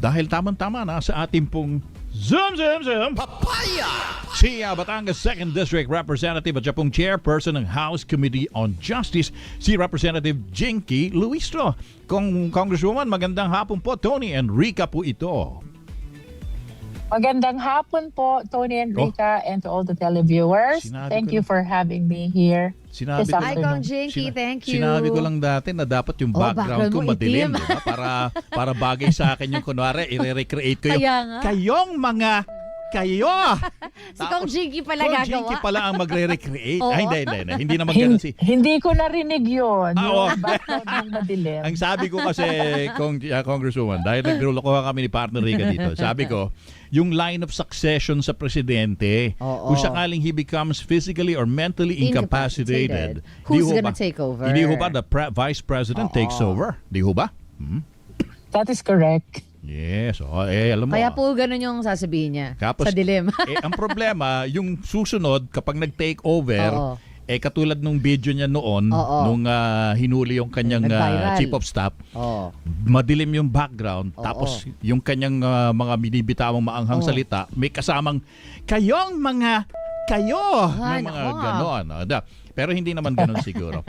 Dahil tamang-tama na sa ating pong Zoom Papaya! Si Batangas 2nd District Representative at siya pong Chairperson ng House Committee on Justice, si Representative Jinky Luistro. Congresswoman, magandang hapon po. Tony Enrica po ito. Magandang hapon po, Tony Enrica, and to all the televiewers. Thank you for having me here. Sinabi this ko Hi, afternoon. Kong Jinky. Thank you. Sinabi ko lang dati na dapat yung background ko background mo madilim, itim. diba? Para bagay sa akin yung kunwari, i-recreate ko yung Kaya nga. kayong mga kayo. Si Kong Jinky pala Kung gagawa. Jinky pala ang magre-recreate. Oo. Ay, hindi. Hindi naman ganun si... Hindi ko narinig yun. Oo. Yung background ng madilim. Ang sabi ko kasi, Congresswoman, dahil naglulokohan kami ni partner Rica dito, sabi ko, yung line of succession sa presidente, Oo. kung sakaling he becomes physically or mentally incapacitated, Who's gonna take over? Hindi ho ba the Vice President takes over? Di ho ba? That is correct. Yes. Alam mo. Kaya po ganun yung sasabihin niya. Kapos, sa dilim. ang problema, yung susunod, kapag nag-take over, Oo. katulad nung video niya noon, Oo. nung hinuli yung kanyang Nag-viral. chief of staff, Oh. madilim yung background, Oo. tapos yung kanyang mga binibitawang maanghang Oo. salita, may kasamang kayong mga kayo Ah, ng mga nako. ganon. Pero hindi naman ganon siguro.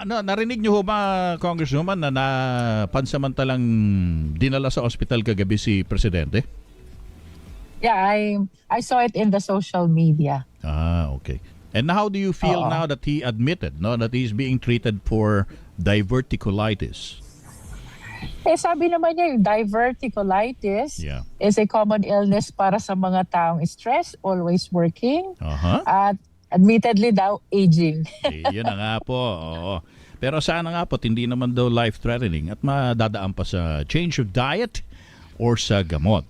Narinig niyo ho ba, Congresswoman, na pansamantalang dinala sa ospital kagabi si Presidente? Yeah, I saw it in the social media. Okay. And how do you feel Oo. now that he admitted that he's being treated for diverticulitis? Sabi naman niya, yung diverticulitis Yeah. is a common illness para sa mga taong stress, always working, at admittedly daw, aging. Yun na nga po. Oo. Pero sana nga po, hindi naman daw life-threatening at madadaan pa sa change of diet or sa gamot.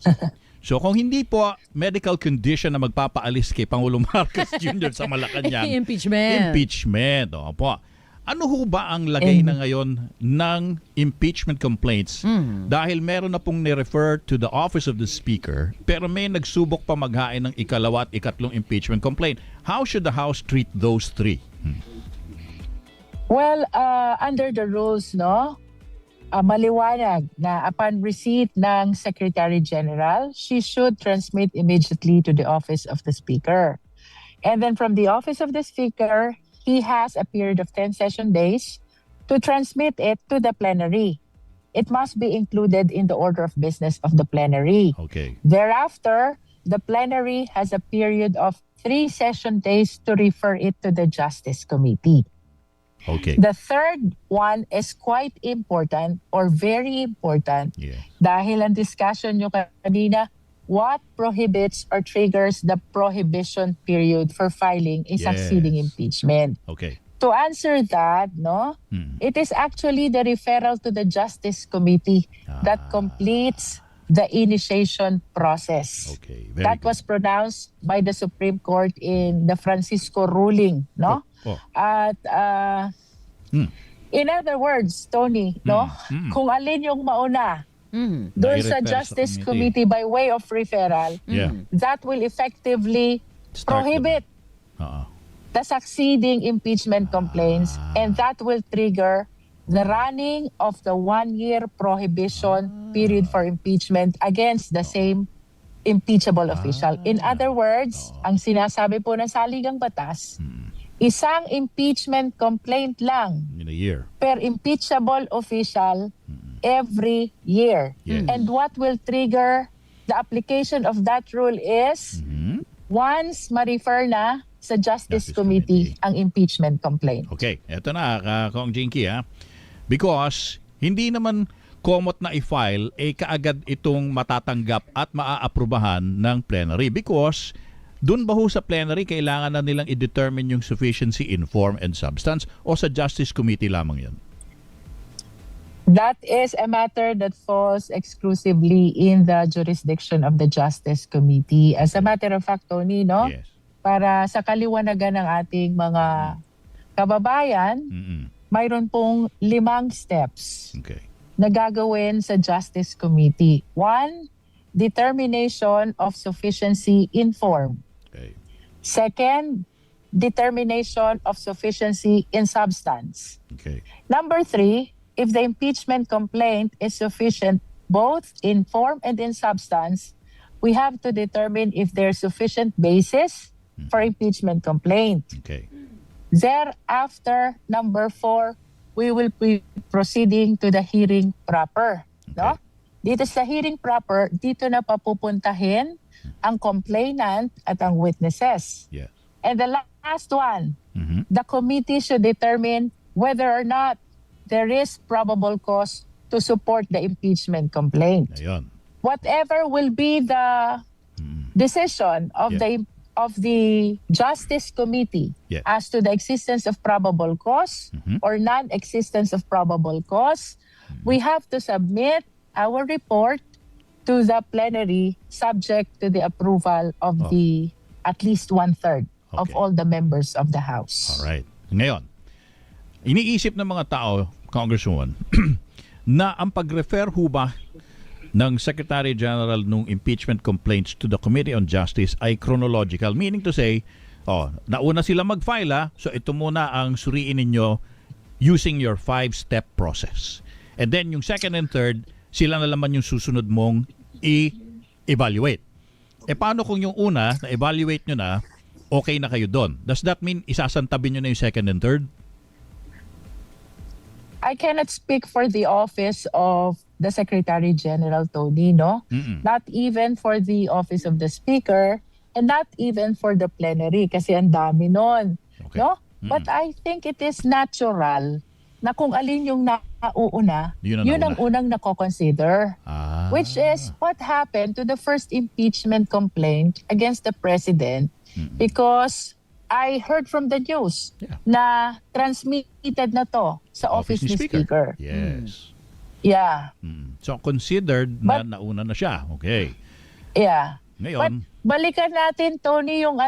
So kung hindi po medical condition na magpapaalis kay Pangulong Marcos Jr. sa Malacanang, impeachment. Opo. Ano ho ba ang lagay na ngayon ng impeachment complaints? Dahil meron na pong ni-refer to the Office of the Speaker, pero may nagsubok pa maghain ng ikalawa at ikatlong impeachment complaint. How should the House treat those three? Well, under the rules, maliwanag na upon receipt ng Secretary General, she should transmit immediately to the Office of the Speaker. And then from the Office of the Speaker, he has a period of 10 session days to transmit it to the plenary. It must be included in the order of business of the plenary. Okay. Thereafter, the plenary has a period of 3 session days to refer it to the Justice Committee. Okay. The third one is quite important or very important Yeah. dahil ang discussion nyo kanina, what prohibits or triggers the prohibition period for filing a succeeding Yes. impeachment? Okay. To answer that, it is actually the referral to the Justice Committee that completes the initiation process. Okay. Very That good. was pronounced by the Supreme Court in the Francisco ruling, Oh. At in other words, Tony, kung alin yung mauna doon sa Nai-refer sa Justice committee. Committee by way of referral, Yeah. that will effectively Start prohibit Oo. the succeeding impeachment complaints, and that will trigger the running of the 1-year prohibition period for impeachment against the same impeachable official. In other words, ang sinasabi po ng saligang batas, isang impeachment complaint lang In a year. per impeachable official every year. Yes. And what will trigger the application of that rule is once ma-refer na sa Justice Justice Committee Committee. ang impeachment complaint. Okay, eto na, Kong Jinky, because hindi naman komot na i-file, kaagad itong matatanggap at maaaprubahan ng plenary. Because dun ba ho sa plenary, kailangan na nilang i-determine yung sufficiency in form and substance o sa Justice Committee lamang yan? That is a matter that falls exclusively in the jurisdiction of the Justice Committee. As a matter of fact, Tony, Yes. para sa kaliwanagan ng ating mga kababayan, mayroon pong 5 steps Okay. na gagawin sa Justice Committee. 1, determination of sufficiency in form. Okay. Second, determination of sufficiency in substance. Okay. Number 3, if the impeachment complaint is sufficient both in form and in substance, we have to determine if there's sufficient basis for impeachment complaint. Okay. Thereafter, number 4, we will be proceeding to the hearing proper. No? Dito sa hearing proper, dito na papupuntahin ang complainant at ang witnesses. Yeah. And the last one, Mhm. the committee should determine whether or not there is probable cause to support the impeachment complaint. Ayun. Whatever will be the decision of Yeah. the Justice Committee Yeah. as to the existence of probable cause or non-existence of probable cause, we have to submit our report to the plenary subject to the approval of the at least 1/3 of Okay. all the members of the House. Alright. Ngayon, iniisip ng mga tao, Congresswoman, na ang pag-refer ho ba ng Secretary General nung impeachment complaints to the Committee on Justice ay chronological. Meaning to say, nauna sila mag-file so ito muna ang suriin ninyo using your 5-step process. And then yung second and third, sila na naman yung susunod mong i-evaluate. Paano kung yung una, na-evaluate nyo na, okay na kayo doon? Does that mean isasantabi nyo na yung second and third? I cannot speak for the office of the Secretary General, Tony, no? Not even for the office of the Speaker and not even for the plenary kasi ang dami nun, Okay. no? But I think it is natural na kung alin yung nauuna, Yun ang yun ang nauna. unang nako-consider. Ah. Which is what happened to the first impeachment complaint against the President because I heard from the news Yeah. na transmitted na to sa office ni Speaker. Yes. Yeah, So considered na nauna na siya. Okay. yeah. But Ngayon, balikan natin, Tony, yung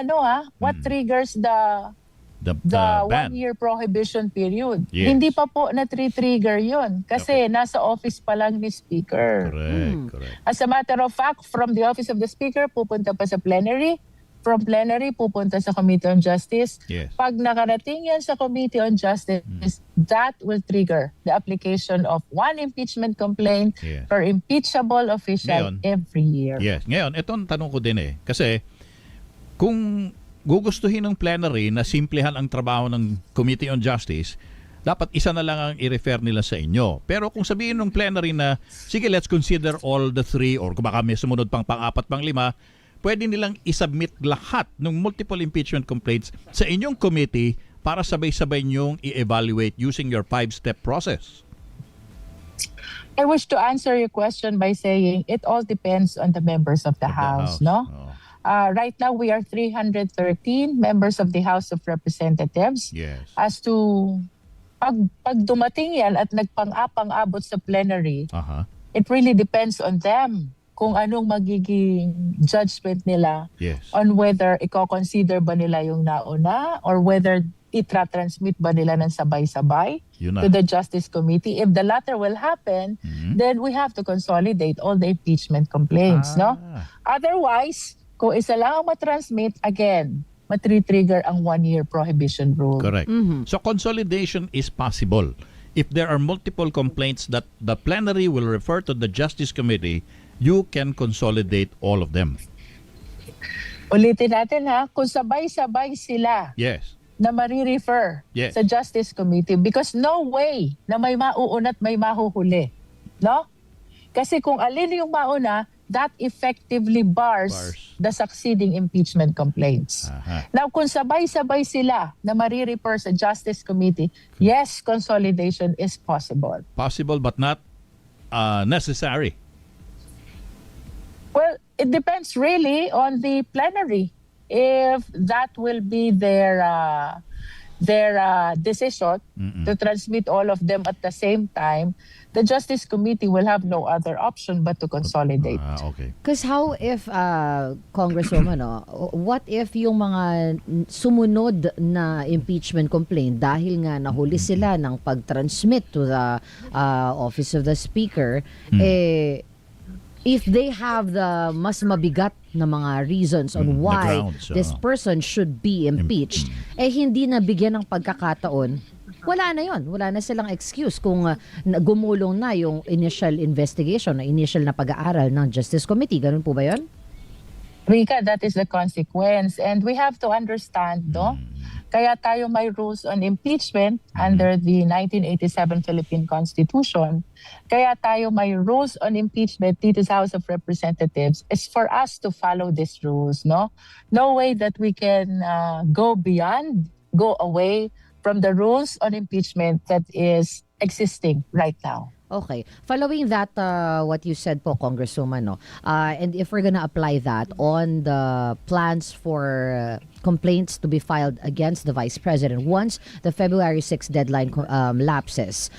what triggers the the ban. 1-year prohibition period. Yes. Hindi pa po na-trigger yun kasi nasa office pa lang ni Speaker. Correct. As a matter of fact, from the office of the Speaker, pupunta pa sa plenary. From plenary, pupunta sa Committee on Justice. Yes. Pag nakarating yan sa Committee on Justice, that will trigger the application of one impeachment complaint Yes. per impeachable official Ngayon, every year. Yes. Ngayon, ito ang tanong ko din Kasi kung gugustuhin ng plenary na simplehan ang trabaho ng Committee on Justice, dapat isa na lang ang i-refer nila sa inyo. Pero kung sabihin ng plenary na, sige, let's consider all the 3 or kung baka may sumunod pang-4, pang-5, pwede nilang isubmit lahat ng multiple impeachment complaints sa inyong committee para sabay-sabay niyong i-evaluate using your 5-step process. I wish to answer your question by saying it all depends on the members of the House, no? Right now, we are 313 members of the House of Representatives. Yes. As to pag dumating yan at nagpang-abot sa plenary, it really depends on them kung anong magiging judgment nila Yes. on whether i-consider ba nila yung nauna or whether itra-transmit ba nila ng sabay-sabay Yun na. to the Justice Committee. If the latter will happen, then we have to consolidate all the impeachment complaints, no? Otherwise, kung isa lang ang matransmit, again, matri-trigger ang 1-year prohibition rule. Correct. So consolidation is possible. If there are multiple complaints that the plenary will refer to the Justice Committee, you can consolidate all of them. Ulitin natin kung sabay-sabay sila Yes. na marirefer Yes. sa Justice Committee because no way na may mauuna at may mahuhuli. No? Kasi kung alin yung mauna, that effectively bars the succeeding impeachment complaints. Now, kung sabay-sabay sila na marirefer sa Justice Committee, yes, consolidation is possible. Possible but not necessary. Well, it depends really on the plenary. If that will be their decision to transmit all of them at the same time, the Justice Committee will have no other option but to consolidate. Okay. Because how if, Congresswoman, what if yung mga sumunod na impeachment complaint dahil nga nahuli sila ng pag-transmit to the Office of the Speaker, if they have the mas mabigat na mga reasons on why grounds, this person should be impeached, hindi nabigyan ng pagkakataon wala na yon. Wala na silang excuse kung gumulong na yung initial investigation, initial na pag-aaral ng Justice Committee. Ganun po ba yon? Rika, that is the consequence. And we have to understand, no? Kaya tayo may rules on impeachment under the 1987 Philippine Constitution. Kaya tayo may rules on impeachment dito sa House of Representatives is for us to follow these rules, no? No way that we can go away from the rules on impeachment that is existing right now. Okay. Following that, what you said po, Congresswoman, no? And if we're gonna apply that on the plans for complaints to be filed against the Vice President once the February 6 deadline lapses,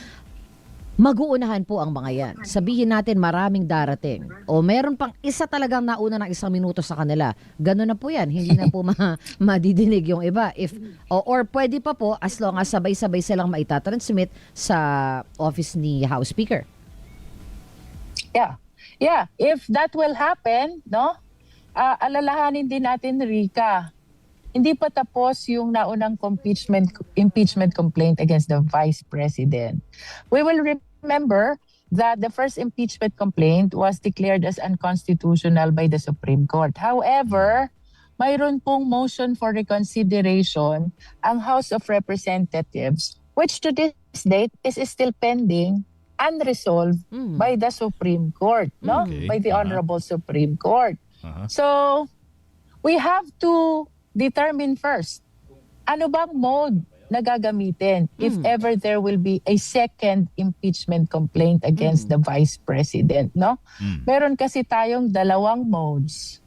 mag-uunahan po ang mga yan. Sabihin natin maraming darating. O meron pang isa talagang nauna ng 1 minuto sa kanila. Ganun na po yan. Hindi na po madidinig yung iba. Or pwede pa po as long as sabay-sabay silang maitatransmit sa office ni House Speaker. Yeah. If that will happen, no? Alalahanin din natin, Rika, hindi pa tapos yung naunang impeachment complaint against the Vice President. We will remember that the first impeachment complaint was declared as unconstitutional by the Supreme Court. However, mayroon pong motion for reconsideration ang House of Representatives, which to this date is still pending, unresolved by the Supreme Court, no? Okay. By the Honorable Supreme Court. So, we have to determine first, ano bang mode na gagamitin if ever there will be a second impeachment complaint against the Vice President, no? Meron kasi tayong dalawang modes.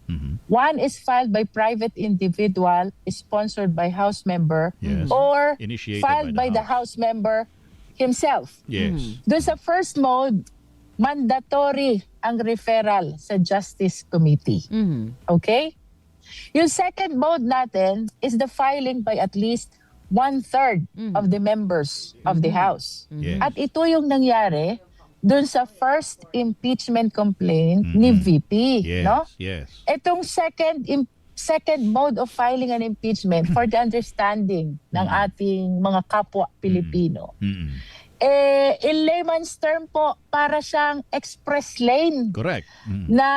One is filed by private individual, is sponsored by House member, Yes. or Initiated filed by the House member himself. Yes. Doon sa first mode, mandatory ang referral sa Justice Committee. Okay? Yung second mode natin is the filing by at least 1/3 of the members of the House. Yes. At ito yung nangyari dun sa first impeachment complaint ni VP, Yes. no? Yes. Itong second mode of filing an impeachment for the understanding ng ating mga kapwa Pilipino. In layman's term po, para siyang express lane Correct. na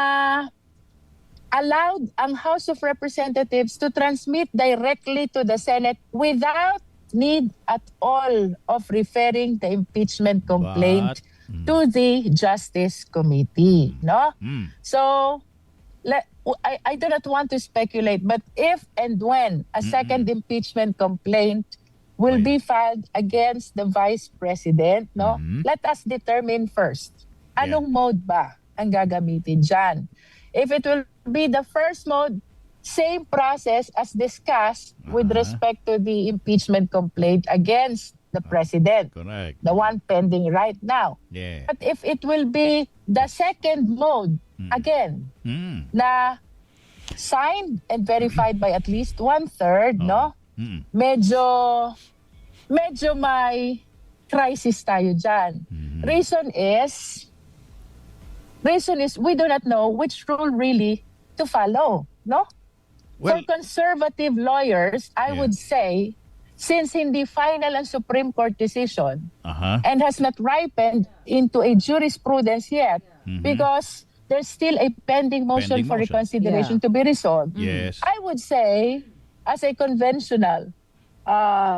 allowed ang House of Representatives to transmit directly to the Senate without need at all of referring the impeachment complaint to the Justice Committee, no? So, I do not want to speculate, but if and when a second impeachment complaint will be filed against the Vice President, no? Let us determine first, anong mode ba ang gagamitin dyan? If it will be the first mode, same process as discussed with respect to the impeachment complaint against the President, Correct. the one pending right now. Yeah. But if it will be the second mode, again, na signed and verified by at least 1/3, no? Medyo may crisis tayo dyan. Reason is we do not know which rule really to follow, no? Well, For conservative lawyers, I would say, since hindi final ang Supreme Court decision and has not ripened into a jurisprudence yet, because there's still a pending motion for reconsideration to be resolved, yes. I would say, as a conventional,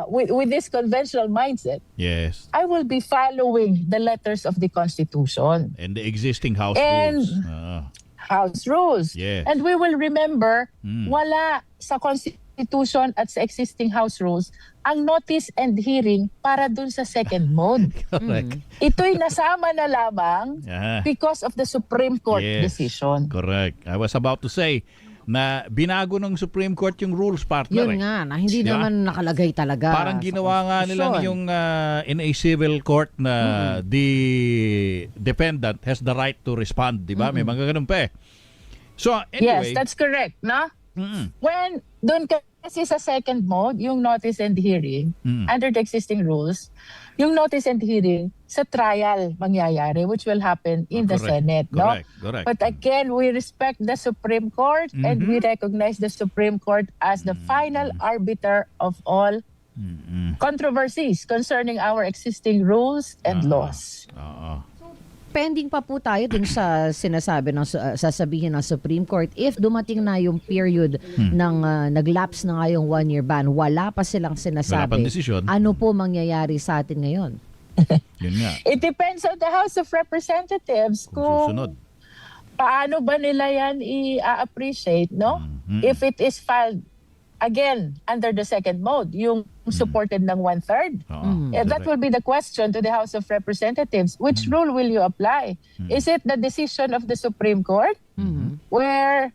with this conventional mindset, Yes. I will be following the letters of the Constitution. And the existing house And- rules. House rules. Yes. And we will remember, wala sa Constitution at sa existing House rules ang notice and hearing para dun sa second mode. Correct. Ito'y nasama na lamang because of the Supreme Court Yes. decision. Correct. I was about to say na binago ng Supreme Court yung rules, partner. Yun nga, na hindi Di ba? naman nakalagay talaga. Parang sa ginawa nga nilang Constitution. yung in a civil court na the defendant has the right to respond, di ba? May mga ganun pa eh. So, anyway. Yes, that's correct, no? When doon kasi sa second mode, yung notice and hearing, under the existing rules, yung notice and hearing sa trial mangyayari, which will happen in the Correct. Senate, no? Correct. But again, we respect the Supreme Court and we recognize the Supreme Court as the final arbiter of all controversies concerning our existing rules and laws. Oo. Pending pa po tayo dun sa sinasabi ng sasabihin ng Supreme Court. If dumating na yung period ng nag-lapse na nga yung 1-year ban, wala pa silang Wala sinasabi. pang desisyon. Ano po mangyayari sa atin ngayon? Yun nga. It depends on the House of Representatives Kung susunod. paano ba nila yan i-appreciate, no? If it is filed again under the second mode, yung supported ng 1/3. Oo. That will be the question to the House of Representatives. Which rule will you apply? Is it the decision of the Supreme Court where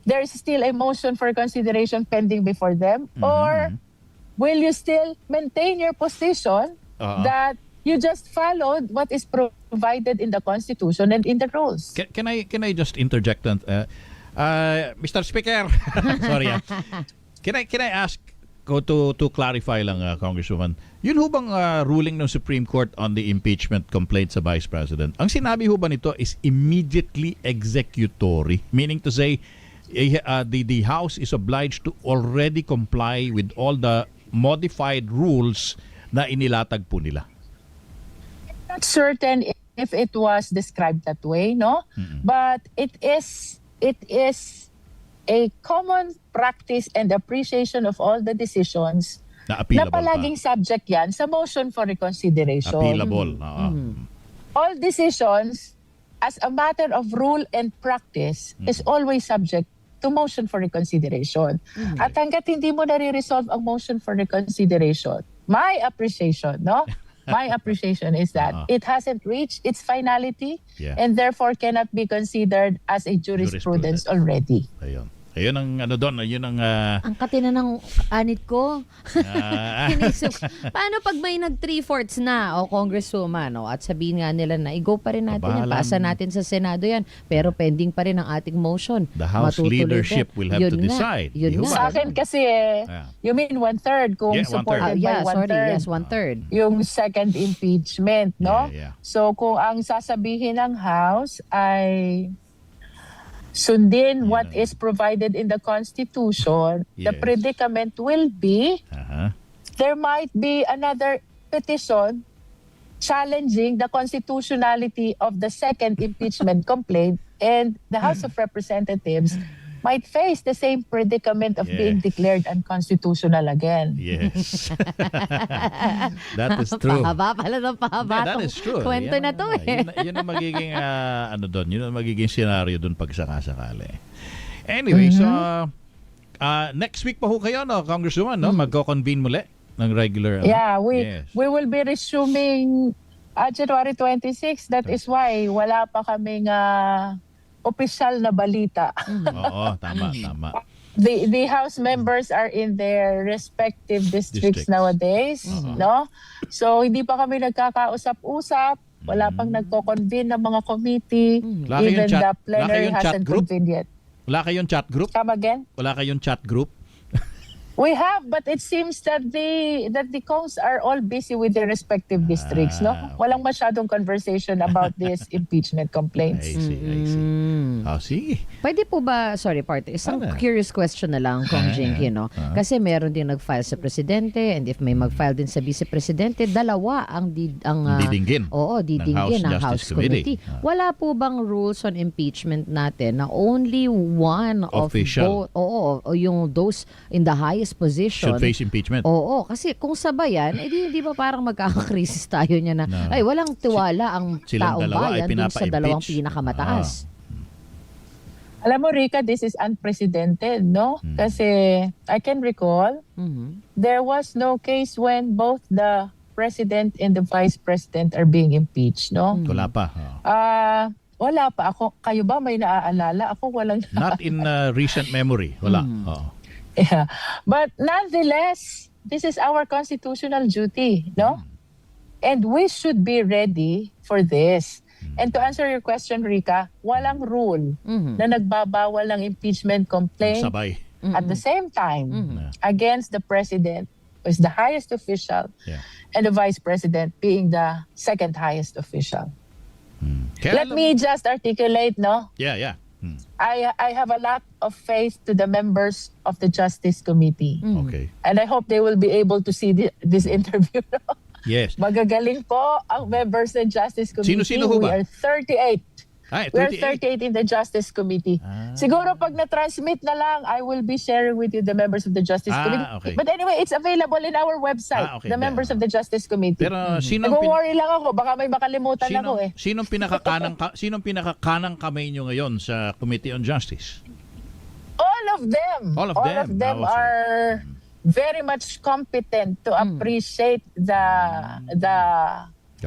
there is still a motion for consideration pending before them? Or will you still maintain your position that you just followed what is provided in the Constitution and in the rules? Can I just interject Mr. Speaker? Sorry. Can I ask go to clarify lang Congresswoman. Yun ho bang ruling ng Supreme Court on the impeachment complaint sa Vice President? Ang sinabi ho ba nito is immediately executory, meaning to say the House is obliged to already comply with all the modified rules na inilatag po nila. Not certain if it was described that way, no? But it is a common practice and appreciation of all the decisions Na na appealable palaging subject yan sa motion for reconsideration. Appealable. All decisions, as a matter of rule and practice, is always subject to motion for reconsideration. At hanggat hindi mo nare-resolve ang motion for reconsideration, my appreciation, no? My appreciation is that it hasn't reached its finality and therefore cannot be considered as a jurisprudence already. Ayun ang doon, ayun ang Ang katina ng anit ko. Inisip, paano pag may nag 3/4 na o congresswoman at sabihin nga nila na i-go pa rin natin yan, pasa natin sa Senado yan, pero pending pa rin ang ating motion. The House Matutuloy leadership din. will have Yun to nga, decide. yun Di nga. ba? Sa akin kasi, you mean 1/3 kung supported by 1/3. 1/3. Yung second impeachment, no? Yeah. So kung ang sasabihin ng House ay sundin what is provided in the Constitution, the Yes. predicament will be Aha. there might be another petition challenging the constitutionality of the second impeachment complaint, and the House of Representatives might face the same predicament of being declared unconstitutional again. Yes. That is true. Pahaba pala ng pahaba. That is true. Kwento Yan na to eh. Yun ang magiging yun ang magiging scenario doon pag sakasakali. Anyway, so next week pa ho kayo, no, Congresswoman, no? Magko-convene muli ng regular. Yeah, Yes. we will be resuming January 26. That is why wala pa kaming opisyal na balita. Oo, tama. The House members are in their respective districts nowadays, no? So hindi pa kami nagkakausap-usap, wala pang nagko-convene ng mga committee, Wala kayong even chat- the wala plenary kayong chat hasn't group? convened yet. Wala kayong chat group? Come again? Wala kayong chat group? We have, but it seems that the Kongs are all busy with their respective districts, no? Walang masyadong conversation about this impeachment complaints. I see. Sige. Pwede po ba, sorry partner, isang curious question na lang, Kong Jinky, no? Kasi meron din nag-file sa presidente, and if may mag-file din sa vice-presidente, dalawa ang Didinggin. Oo, didinggin ng House Committee. Wala po bang rules on impeachment natin na only one Official. of both, yung those in the highest position Should face impeachment. Oo, kasi kung sabayan, hindi ba parang magkakakrisis tayo niya na ay walang tiwala ang Silang taong dalawa ay bayan dun sa pinapa-impeach. dalawang pinakamataas. Alam mo, Rica, this is unprecedented, no? Kasi I can recall, there was no case when both the president and the vice president are being impeached, no? Wala pa. Wala pa ako. Kayo ba may naaalala? Ako walang Not in recent memory. Wala. Oo. Yeah. But nonetheless, this is our constitutional duty, no? And we should be ready for this. And to answer your question, Rica, walang rule na nagbabawal ng impeachment complaint Sabay. at the same time against the president, who is the highest official, and the vice president being the second highest official. Kaya Let me just articulate, no? Yeah. I have a lot of faith to the members of the Justice Committee. Okay. And I hope they will be able to see this interview. Yes. Magagaling po ang members ng Justice Committee. Sino-sino ho ba? We are 38. Ay, We are 38. 38 in the Justice Committee. Siguro pag na-transmit na lang, I will be sharing with you the members of the Justice Committee. Okay. But anyway, it's available in our website, Okay. the members of the Justice Committee. Pero sinong Nag-worry lang ako, baka may makalimutan ako eh. sinong pinakakanang kamay nyo ngayon sa Committee on Justice? All of them. All of them. Ah, okay. Are very much competent to appreciate the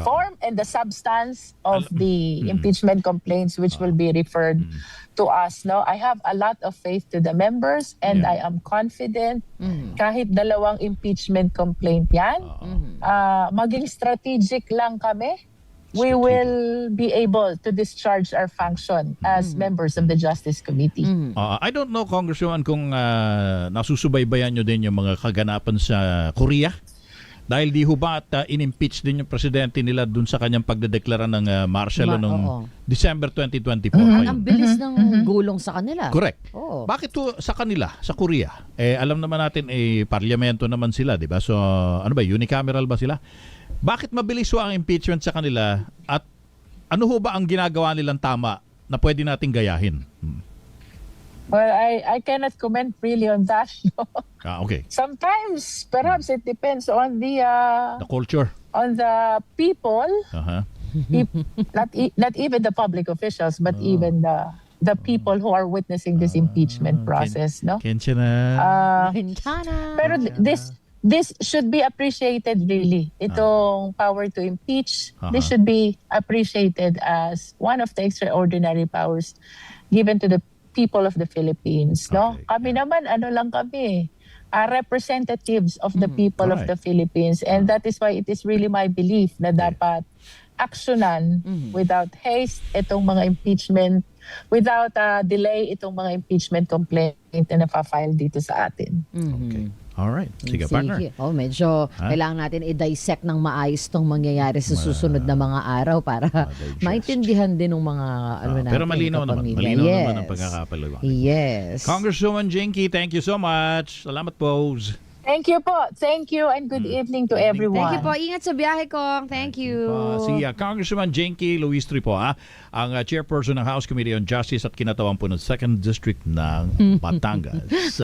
form and the substance of the impeachment complaints which will be referred to us. No, I have a lot of faith to the members and I am confident kahit dalawang impeachment complaint yan, maging strategic lang kami, we will be able to discharge our function as members of the Justice Committee. I don't know, Congresswoman, kung nasusubaybayan nyo din yung mga kaganapan sa Korea. Dahil di ho ba at in-impeach din yung presidente nila dun sa kanyang pagdedeklara ng martial law noong December 2024. Ang bilis ng gulong sa kanila. Correct. Oo. Bakit to sa kanila, sa Korea? Alam naman natin, parlamento naman sila, di ba? So, ano ba, unicameral ba sila? Bakit mabilis ho ang impeachment sa kanila at ano ho ba ang ginagawa nilang tama na pwede nating gayahin? Well, I cannot comment really on that. No? Okay. Sometimes, perhaps it depends on the culture. on the people, Uh-huh. not even the public officials, but even the people who are witnessing this impeachment process. No. Kensya na. Hintana. Pero this should be appreciated really. Itong power to impeach, this should be appreciated as one of the extraordinary powers given to the people of the Philippines. No, Okay. kami naman lang kami, representatives of the people of Alright. the Philippines, and that is why it is really my belief na dapat aksyonan without haste itong mga impeachment, without delay itong mga impeachment complaint na napafile dito sa atin. Okay. All right. Sige, partner. Medyo kailangan natin i-dissect ng maayos tong mangyayari sa susunod na mga araw para digest. maintindihan din ng mga natin, Pero malinaw naman. kapamilya. Malinaw Yes. naman ang pagkakapaliwanag. Yes. Congresswoman Jinky, thank you so much. Salamat po. Thank you po. Thank you and good evening to everyone. Thank you po. Ingat sa biyahe ko. Thank you. Si Congresswoman Jinky Luistri po, ang chairperson ng House Committee on Justice at kinatawan po ng 2nd District ng Batangas.